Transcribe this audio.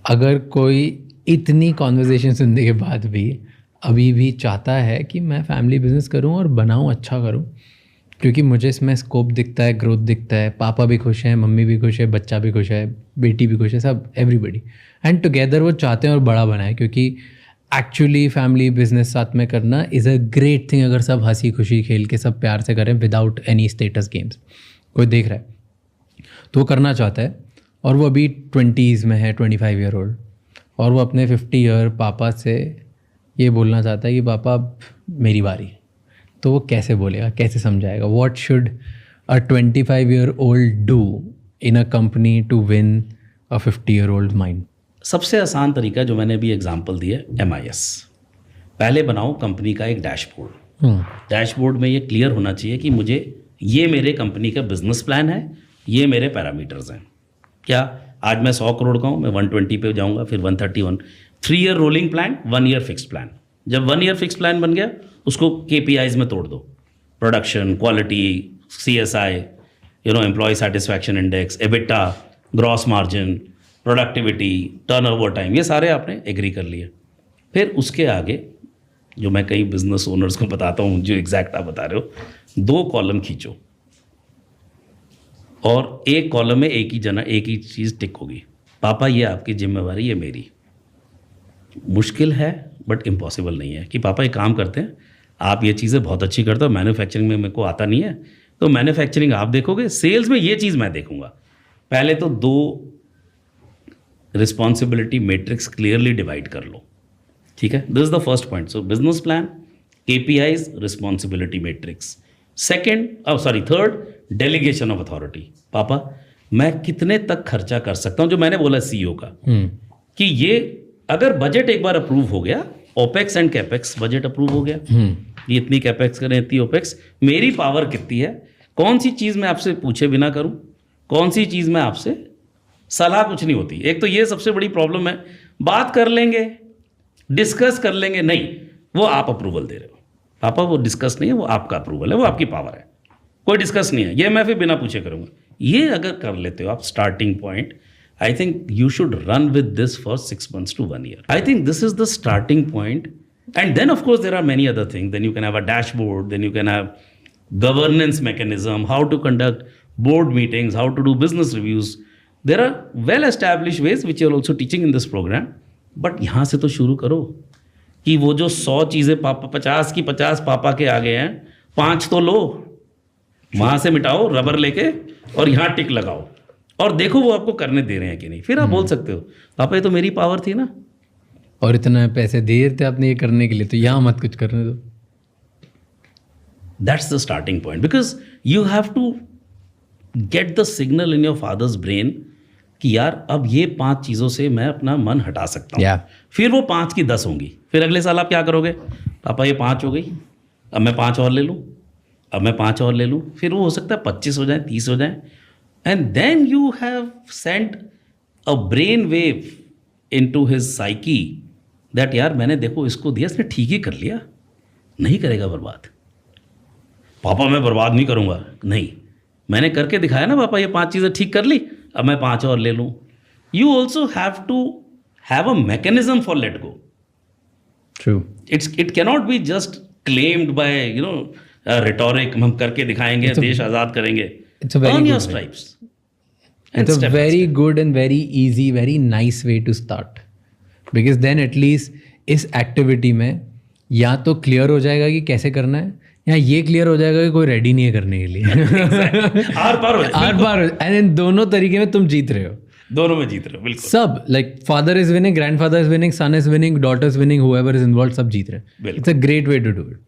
अगर कोई इतनी कॉन्वर्जेशन सुनने के बाद भी अभी भी चाहता है कि मैं फैमिली बिजनेस करूं और बनाऊं, अच्छा करूं, क्योंकि मुझे इसमें स्कोप दिखता है, ग्रोथ दिखता है, पापा भी खुश हैं, मम्मी भी खुश है, बच्चा भी खुश है, बेटी भी खुश है, सब एवरीबडी एंड टुगेदर वो चाहते हैं और बड़ा बनाए, क्योंकि एक्चुअली फैमिली बिजनेस साथ में करना इज़ अ ग्रेट थिंग अगर सब हंसी खुशी खेल के सब प्यार से करें विदाउट एनी स्टेटस गेम्स। कोई देख रहा है तो वो करना चाहता है और वो अभी 20s में है, 25 ईयर ओल्ड, और वो अपने 50 ईयर पापा से ये बोलना चाहता है कि पापा अब मेरी बारी। तो वो कैसे बोलेगा, कैसे समझाएगा? What should a 25 year old do in a company to win a 50 year old mind? सबसे आसान तरीका जो मैंने अभी एग्जांपल दिया है, MIS। पहले बनाओ कंपनी का एक डैशबोर्ड। डैशबोर्ड में ये क्लियर होना चाहिए कि मुझे ये मेरे कंपनी का बिजनेस प्लान है, ये मेरे पैरामीटर्स हैं। क्या आज मैं 100 करोड़ का हूँ, मैं 120 पे जाऊँगा, फिर 131। 3 year rolling plan, 1 year fix plan. जब 1 ईयर फिक्स प्लान बन गया उसको KPIs में तोड़ दो। Production, quality, CSI, employee satisfaction index, EBITDA, gross margin, productivity, turnover time, ये सारे आपने एग्री कर लिए। फिर उसके आगे जो मैं कई बिजनेस ओनर्स को बताता हूँ, जो एग्जैक्ट आप बता रहे हो, 2 कॉलम खींचो और एक कॉलम में एक ही चीज़ टिक होगी, पापा ये आपकी जिम्मेवारी, ये मेरी। मुश्किल है बट इम्पॉसिबल नहीं है कि पापा एक काम करते हैं, आप ये चीज़ें बहुत अच्छी करते हो, मैन्युफैक्चरिंग में मेरे को आता नहीं है, तो मैन्युफैक्चरिंग आप देखोगे, सेल्स में ये चीज़ मैं देखूंगा। पहले तो 2 रिस्पॉन्सिबिलिटी मैट्रिक्स क्लियरली डिवाइड कर लो, ठीक है? This is the first point. So business plan, KPIs, responsibility matrix. Third, delegation of authority. पापा मैं कितने तक खर्चा कर सकता हूं, जो मैंने बोला CEO का, कि ये अगर बजट एक बार अप्रूव हो गया, OPEX and capex budget approve हो गया, ये इतनी कैपेक्स करें, इतनी OPEX, मेरी पावर कितनी है, कौन सी चीज़ मैं आपसे पूछे बिना करूं, कौन सी चीज़ मैं आपसे सलाह कुछ नहीं होती। एक तो ये सबसे बड़ी प्रॉब्लम है, बात कर लेंगे, डिस्कस कर लेंगे, नहीं, वो आप अप्रूवल दे रहे हो। पापा वो डिस्कस नहीं है, वो आपका अप्रूवल है, वो आपकी पावर है, कोई डिस्कस नहीं है, ये मैं फिर बिना पूछे करूँगा। ये अगर कर लेते हो आप starting point, I think you should run with this for 6 months to 1 year. I think this is the starting point, and then of course there are many other things. Then you can have a dashboard, then you can have governance mechanism, how to conduct board meetings, how to do business reviews. There are well established ways which you are also teaching in this program. But यहाँ से तो शुरू करो कि वो जो 100 चीज़ें पापा 50 की 50 पापा के आगे हैं, 5 तो लो, वहाँ से मिटाओ रबर लेके और यहाँ टिक लगाओ और देखो वो आपको करने दे रहे हैं कि नहीं। फिर आप बोल सकते हो पापा ये तो मेरी पावर थी ना, और इतना पैसे दे रहे थे आपने ये करने के लिए, तो यहाँ मत कुछ करने दो। That's the starting point, because you have to get the signal in your father's brain कि यार अब ये 5 चीज़ों से मैं अपना मन हटा सकता हूँ। फिर वो 5 की 10 होंगी। फिर अगले साल आप क्या करोगे, पापा ये 5 हो गई, अब मैं 5 और ले लूँ, अब मैं 5 और ले लूँ, फिर वो हो सकता है 25 हो जाए, 30 हो जाए, and then you have sent a brain wave into his psyche that यार मैंने देखो इसको दिया, इसने ठीक ही कर लिया, नहीं करेगा बर्बाद। पापा मैं बर्बाद नहीं करूँगा, नहीं, मैंने करके दिखाया ना पापा, ये 5 चीज़ें ठीक कर ली, अब मैं 5 और ले लूँ। You also have to have a mechanism for let go. True, it cannot be just claimed by rhetoric, हम करके दिखाएंगे, देश आज़ाद करेंगे। Earn your stripes. It's a very good and very easy, very nice way to start, because then at least इस activity में या तो clear हो जाएगा कि कैसे करना है, या ये क्लियर हो जाएगा कि कोई रेडी नहीं है करने के लिए। आर पार, एंड दोनों तरीके में तुम जीत रहे हो, दोनों में जीत रहे हो, बिल्कुल सब, like father is winning, grandfather is winning, son is winning, daughter is winning, whoever is involve, सब जीत रहे हैं। It's a great way to do it.